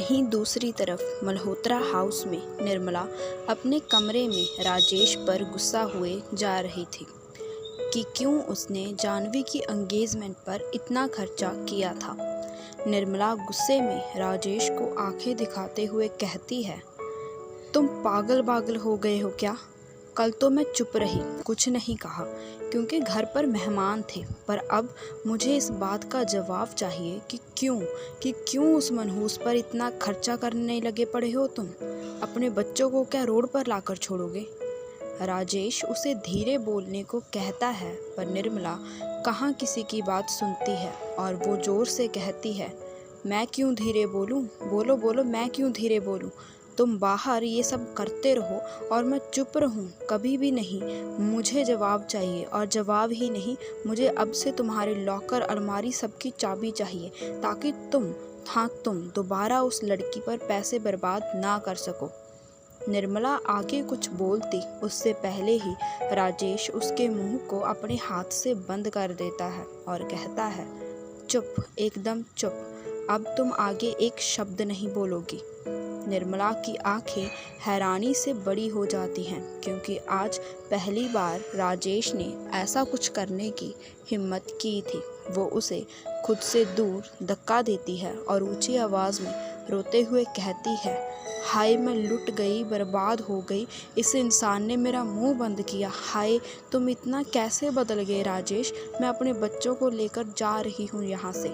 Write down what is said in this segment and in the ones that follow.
वहीं दूसरी तरफ मल्होत्रा हाउस में निर्मला अपने कमरे में राजेश पर गुस्सा हुए जा रही थी कि क्यों उसने जाह्नवी की एंगेजमेंट पर इतना खर्चा किया था। निर्मला गुस्से में राजेश को आंखें दिखाते हुए कहती है, तुम पागल हो गए हो क्या? कल तो मैं चुप रही, कुछ नहीं कहा क्योंकि घर पर मेहमान थे, पर अब मुझे इस बात का जवाब चाहिए कि क्यों उस मनहूस पर इतना खर्चा करने लगे पड़े हो तुम? अपने बच्चों को क्या रोड पर लाकर छोड़ोगे? राजेश उसे धीरे बोलने को कहता है, पर निर्मला कहाँ किसी की बात सुनती है और वो जोर से कहती है, मैं क्यों धीरे बोलूँ? बोलो बोलो, मैं क्यों धीरे बोलूँ? तुम बाहर ये सब करते रहो और मैं चुप रहूं? कभी भी नहीं। मुझे जवाब चाहिए, और जवाब ही नहीं, मुझे अब से तुम्हारे लॉकर, अलमारी सबकी चाबी चाहिए, ताकि तुम दोबारा उस लड़की पर पैसे बर्बाद ना कर सको। निर्मला आगे कुछ बोलती उससे पहले ही राजेश उसके मुंह को अपने हाथ से बंद कर देता है और कहता है, चुप, एकदम चुप। अब तुम आगे एक शब्द नहीं बोलोगी। निर्मला की आंखें हैरानी से बड़ी हो जाती हैं, क्योंकि आज पहली बार राजेश ने ऐसा कुछ करने की हिम्मत की थी। वो उसे खुद से दूर धक्का देती है और ऊंची आवाज़ में रोते हुए कहती है, हाय मैं लुट गई, बर्बाद हो गई, इस इंसान ने मेरा मुंह बंद किया। हाय, तुम इतना कैसे बदल गए राजेश? मैं अपने बच्चों को लेकर जा रही हूँ यहाँ से।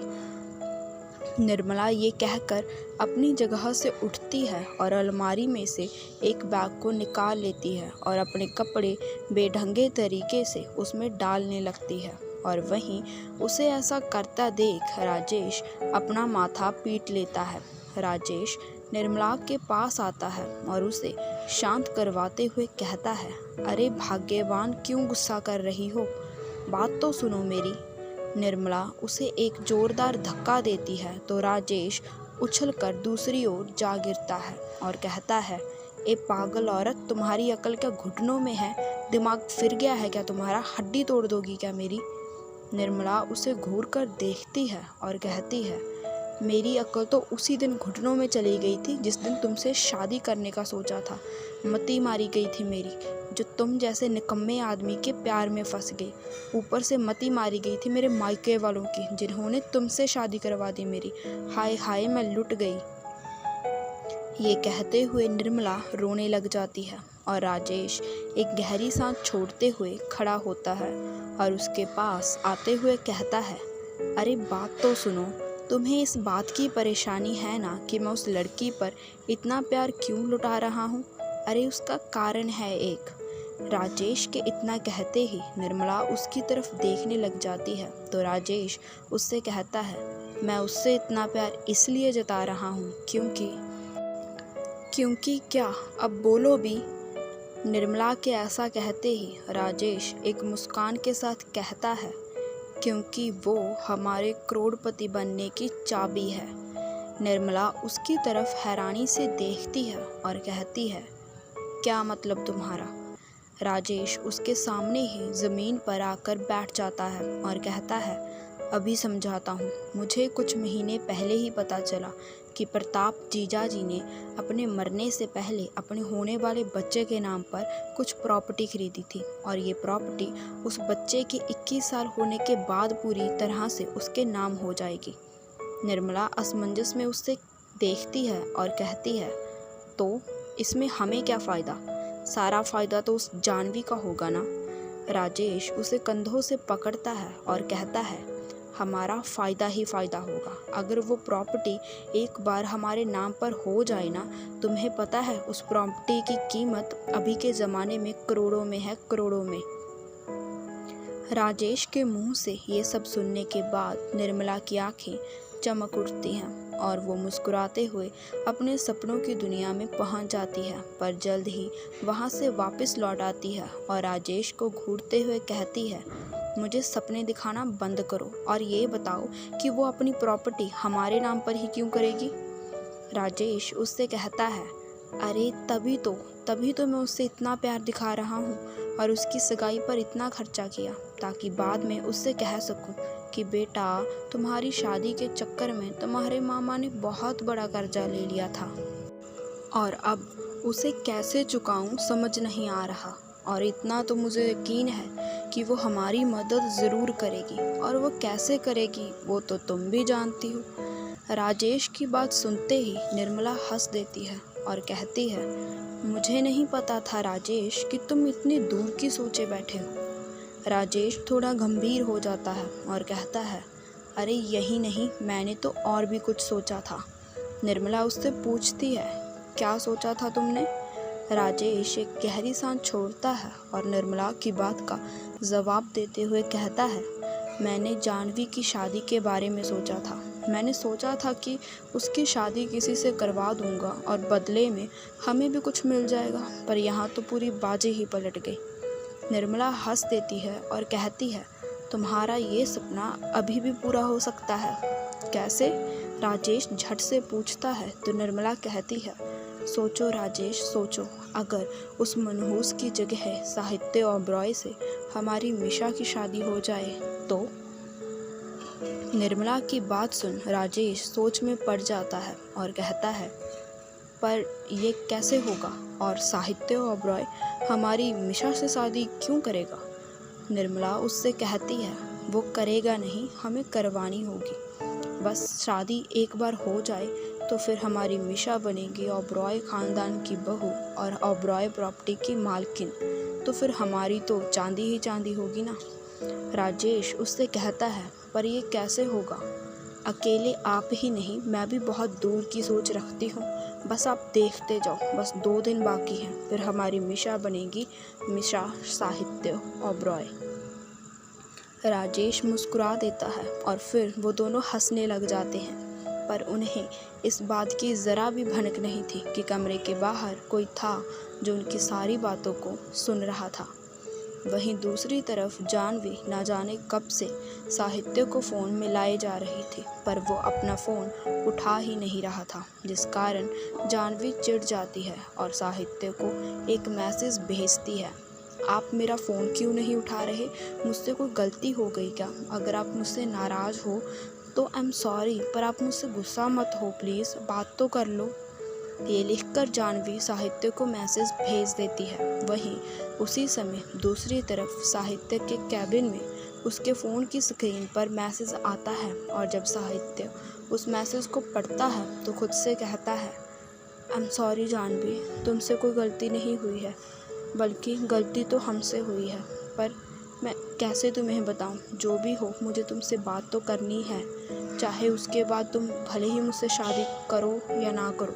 निर्मला ये कहकर अपनी जगह से उठती है और अलमारी में से एक बैग को निकाल लेती है और अपने कपड़े बेढंगे तरीके से उसमें डालने लगती है। और वहीं उसे ऐसा करता देख राजेश अपना माथा पीट लेता है। राजेश निर्मला के पास आता है और उसे शांत करवाते हुए कहता है, अरे भाग्यवान, क्यों गुस्सा कर रही हो? बात तो सुनो मेरी। निर्मला उसे एक जोरदार धक्का देती है तो राजेश उछलकर दूसरी ओर जा गिरता है और कहता है, ए पागल औरत, तुम्हारी अकल क्या घुटनों में है? दिमाग फिर गया है क्या तुम्हारा? हड्डी तोड़ दोगी क्या मेरी? निर्मला उसे घूर कर देखती है और कहती है, मेरी अकल तो उसी दिन घुटनों में चली गई थी जिस दिन तुमसे शादी करने का सोचा था। मती मारी गई थी मेरी, जो तुम जैसे निकम्मे आदमी के प्यार में फंस गई। ऊपर से मती मारी गई थी मेरे मायके वालों की, जिन्होंने तुमसे शादी करवा दी मेरी। हाय हाय, मैं लुट गई। ये कहते हुए निर्मला रोने लग जाती है और राजेश एक गहरी सांस छोड़ते हुए खड़ा होता है और उसके पास आते हुए कहता है, अरे बात तो सुनो। तुम्हें इस बात की परेशानी है ना कि मैं उस लड़की पर इतना प्यार क्यों लुटा रहा हूँ? अरे उसका कारण है एक। राजेश के इतना कहते ही निर्मला उसकी तरफ देखने लग जाती है तो राजेश उससे कहता है, मैं उससे इतना प्यार इसलिए जता रहा हूँ क्योंकि क्या? अब बोलो भी। निर्मला के ऐसा कहते ही राजेश एक मुस्कान के साथ कहता है, क्योंकि वो हमारे करोड़पति बनने की चाबी है। निर्मला उसकी तरफ हैरानी से देखती है और कहती है, क्या मतलब तुम्हारा? राजेश उसके सामने ही ज़मीन पर आकर बैठ जाता है और कहता है, अभी समझाता हूँ। मुझे कुछ महीने पहले ही पता चला कि प्रताप जीजा जी ने अपने मरने से पहले अपने होने वाले बच्चे के नाम पर कुछ प्रॉपर्टी खरीदी थी, और ये प्रॉपर्टी उस बच्चे के 21 साल होने के बाद पूरी तरह से उसके नाम हो जाएगी। निर्मला असमंजस में उससे देखती है और कहती है, तो इसमें हमें क्या फ़ायदा? सारा फ़ायदा तो उस जाह्नवी का होगा ना। राजेश उसे कंधों से पकड़ता है और कहता है, हमारा फ़ायदा ही फ़ायदा होगा। अगर वो प्रॉपर्टी एक बार हमारे नाम पर हो जाए ना, तुम्हें पता है उस प्रॉपर्टी की कीमत अभी के ज़माने में करोड़ों में है, करोड़ों में। राजेश के मुंह से ये सब सुनने के बाद निर्मला की आंखें चमक उठती हैं और वो मुस्कुराते हुए अपने सपनों की दुनिया में पहुंच जाती है, पर जल्द ही वहां से वापस लौट आती है और राजेश को घूरते हुए कहती है, मुझे सपने दिखाना बंद करो और ये बताओ कि वो अपनी प्रॉपर्टी हमारे नाम पर ही क्यों करेगी? राजेश उससे कहता है, अरे तभी तो मैं उससे इतना प्यार दिखा रहा हूँ और उसकी सगाई पर इतना खर्चा किया, ताकि बाद में उससे कह सकूं कि बेटा, तुम्हारी शादी के चक्कर में तुम्हारे मामा ने बहुत बड़ा कर्जा ले लिया था और अब उसे कैसे चुकाऊं समझ नहीं आ रहा। और इतना तो मुझे यकीन है कि वो हमारी मदद ज़रूर करेगी, और वो कैसे करेगी वो तो तुम भी जानती हो। राजेश की बात सुनते ही निर्मला हंस देती है और कहती है, मुझे नहीं पता था राजेश कि तुम इतनी दूर की सोचे बैठे हो। राजेश थोड़ा गंभीर हो जाता है और कहता है, अरे यही नहीं, मैंने तो और भी कुछ सोचा था। निर्मला उससे पूछती है, क्या सोचा था तुमने? राजेश एक गहरी सांस छोड़ता है और निर्मला की बात का जवाब देते हुए कहता है, मैंने जानवी की शादी के बारे में सोचा था। मैंने सोचा था कि उसकी शादी किसी से करवा दूंगा और बदले में हमें भी कुछ मिल जाएगा, पर यहाँ तो पूरी बाजी ही पलट गई। निर्मला हंस देती है और कहती है, तुम्हारा ये सपना अभी भी पूरा हो सकता है। कैसे? राजेश झट से पूछता है तो निर्मला कहती है, सोचो राजेश, सोचो, अगर उस मनहूस की जगह साहित्य ओबरॉय से हमारी मिशा की शादी हो जाए तो? निर्मला की बात सुन राजेश सोच में पड़ जाता है और कहता है, पर ये कैसे होगा, और साहित्य ओबरॉय हमारी मिशा से शादी क्यों करेगा? निर्मला उससे कहती है, वो करेगा नहीं, हमें करवानी होगी। बस शादी एक बार हो जाए तो फिर हमारी मिशा बनेगी ओबरॉय ख़ानदान की बहू और ओबरॉय प्रॉपर्टी की मालकिन, तो फिर हमारी तो चांदी ही चांदी होगी ना। राजेश उससे कहता है, पर ये कैसे होगा? अकेले आप ही नहीं, मैं भी बहुत दूर की सोच रखती हूँ। बस आप देखते जाओ, बस 2 दिन बाकी हैं, फिर हमारी मिशा बनेगी मिशा साहित्य ओबरॉय। राजेश मुस्कुरा देता है और फिर वो दोनों हंसने लग जाते हैं, पर उन्हें इस बात की ज़रा भी भनक नहीं थी कि कमरे के बाहर कोई था जो उनकी सारी बातों को सुन रहा था। वहीं दूसरी तरफ जानवी ना जाने कब से साहित्य को फ़ोन में लाए जा रही थी, पर वो अपना फ़ोन उठा ही नहीं रहा था, जिस कारण जानवी चिढ़ जाती है और साहित्य को एक मैसेज भेजती है, आप मेरा फ़ोन क्यों नहीं उठा रहे? मुझसे कोई गलती हो गई क्या? अगर आप मुझसे नाराज़ हो तो आई एम सॉरी, पर आप मुझसे गुस्सा मत हो प्लीज़, बात तो कर लो। ये लिखकर जानवी साहित्य को मैसेज भेज देती है। वहीं उसी समय दूसरी तरफ साहित्य के कैबिन में उसके फ़ोन की स्क्रीन पर मैसेज आता है, और जब साहित्य उस मैसेज को पढ़ता है तो खुद से कहता है, आई एम सॉरी जानवी, तुमसे कोई गलती नहीं हुई है, बल्कि गलती तो हमसे हुई है, पर मैं कैसे तुम्हें बताऊं? जो भी हो, मुझे तुमसे बात तो करनी है, चाहे उसके बाद तुम भले ही मुझसे शादी करो या ना करो।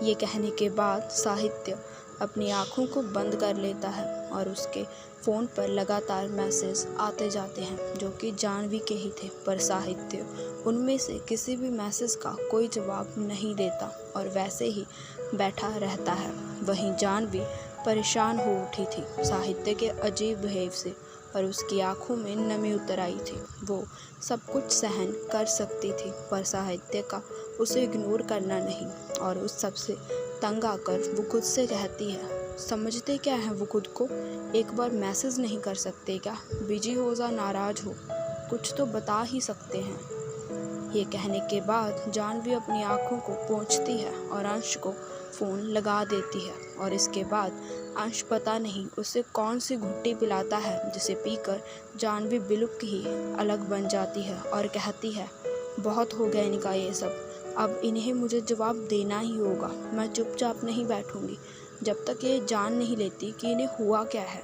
ये कहने के बाद साहित्य अपनी आँखों को बंद कर लेता है और उसके फ़ोन पर लगातार मैसेज आते जाते हैं जो कि जानवी के ही थे, पर साहित्य उनमें से किसी भी मैसेज का कोई जवाब नहीं देता और वैसे ही बैठा रहता है। वहीं जानवी परेशान हो उठी थी साहित्य के अजीब बिहेव से, और उसकी आंखों में नमी उतर आई थी। वो सब कुछ सहन कर सकती थी, पर साहित्य का उसे इग्नोर करना नहीं, और उस सब से तंग आकर वो खुद से कहती है, समझते क्या है वो खुद को? एक बार मैसेज नहीं कर सकते क्या? बिजी हो या नाराज़ हो, कुछ तो बता ही सकते हैं। ये कहने के बाद जानवी अपनी आंखों को पोंछती है और अंश को फ़ोन लगा देती है, और इसके बाद अंश पता नहीं उसे कौन सी घुट्टी पिलाता है जिसे पीकर जानवी बिल्कुल ही अलग बन जाती है और कहती है, बहुत हो गया इनका ये सब, अब इन्हें मुझे जवाब देना ही होगा। मैं चुपचाप नहीं बैठूंगी जब तक ये जान नहीं लेती कि इन्हें हुआ क्या है।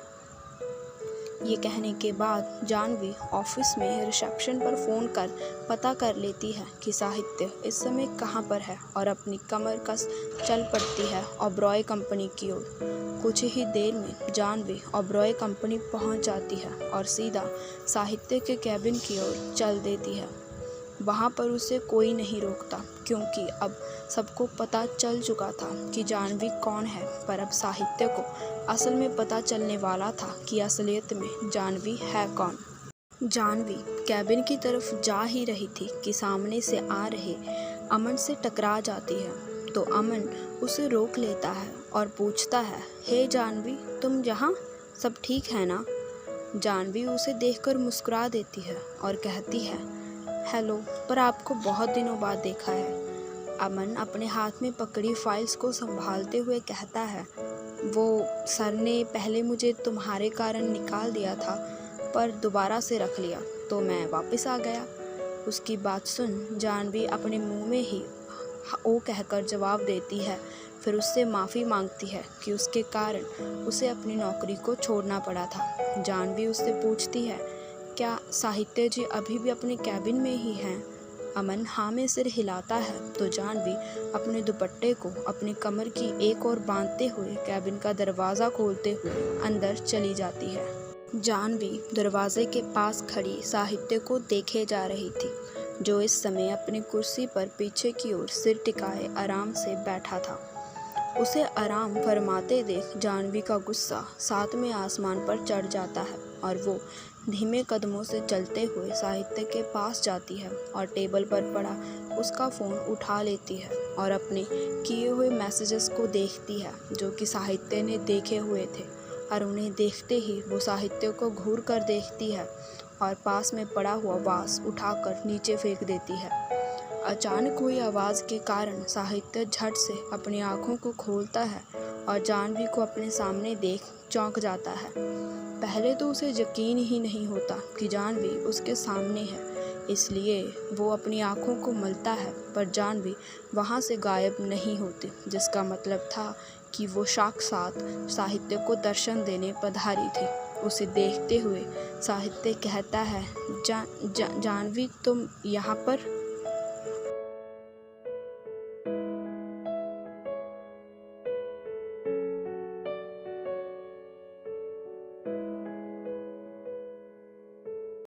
ये कहने के बाद जानवी ऑफिस में रिसेप्शन पर फ़ोन कर पता कर लेती है कि साहित्य इस समय कहाँ पर है, और अपनी कमर कस चल पड़ती है ओबरॉय कंपनी की ओर। कुछ ही देर में जानवी ओबरॉय कंपनी पहुंच जाती है और सीधा साहित्य के कैबिन की ओर चल देती है। वहाँ पर उसे कोई नहीं रोकता, क्योंकि अब सबको पता चल चुका था कि जानवी कौन है, पर अब साहित्य को असल में पता चलने वाला था कि असलियत में जानवी है कौन। जानवी कैबिन की तरफ जा ही रही थी कि सामने से आ रहे अमन से टकरा जाती है, तो अमन उसे रोक लेता है और पूछता है, हे जानवी, तुम यहाँ? सब ठीक है ना? जानवी उसे देखकर मुस्कुरा देती है और कहती है, हेलो, पर आपको बहुत दिनों बाद देखा है। अमन अपने हाथ में पकड़ी फाइल्स को संभालते हुए कहता है, वो सर ने पहले मुझे तुम्हारे कारण निकाल दिया था, पर दोबारा से रख लिया तो मैं वापस आ गया। उसकी बात सुन जानवी अपने मुंह में ही ओ कहकर जवाब देती है, फिर उससे माफ़ी मांगती है कि उसके कारण उसे अपनी नौकरी को छोड़ना पड़ा था। जानवी उससे पूछती है, क्या साहित्य जी अभी भी अपने कैबिन में ही हैं? अमन हाँ में सिर हिलाता है तो जानवी अपने दुपट्टे को अपनी कमर की एक ओर बांधते हुए कैबिन का दरवाज़ा खोलते हुए अंदर चली जाती है। जानवी दरवाजे के पास खड़ी साहित्य को देखे जा रही थी, जो इस समय अपनी कुर्सी पर पीछे की ओर सिर टिकाए आराम से बैठा था। उसे आराम फरमाते देख जानवी का गुस्सा सातवें आसमान पर चढ़ जाता है और वो धीमे कदमों से चलते हुए साहित्य के पास जाती है और टेबल पर पड़ा उसका फ़ोन उठा लेती है और अपने किए हुए मैसेजेस को देखती है, जो कि साहित्य ने देखे हुए थे, और उन्हें देखते ही वो साहित्य को घूर कर देखती है और पास में पड़ा हुआ वास उठाकर नीचे फेंक देती है। अचानक हुई आवाज़ के कारण साहित्य झट से अपनी आँखों को खोलता है और जानवी को अपने सामने देख चौंक जाता है। पहले तो उसे यकीन ही नहीं होता कि जानवी उसके सामने है, इसलिए वो अपनी आँखों को मलता है, पर जानवी वहाँ से गायब नहीं होती, जिसका मतलब था कि वो साक्षात साहित्य को दर्शन देने पधारी थी। उसे देखते हुए साहित्य कहता है, जानवी तुम यहाँ पर?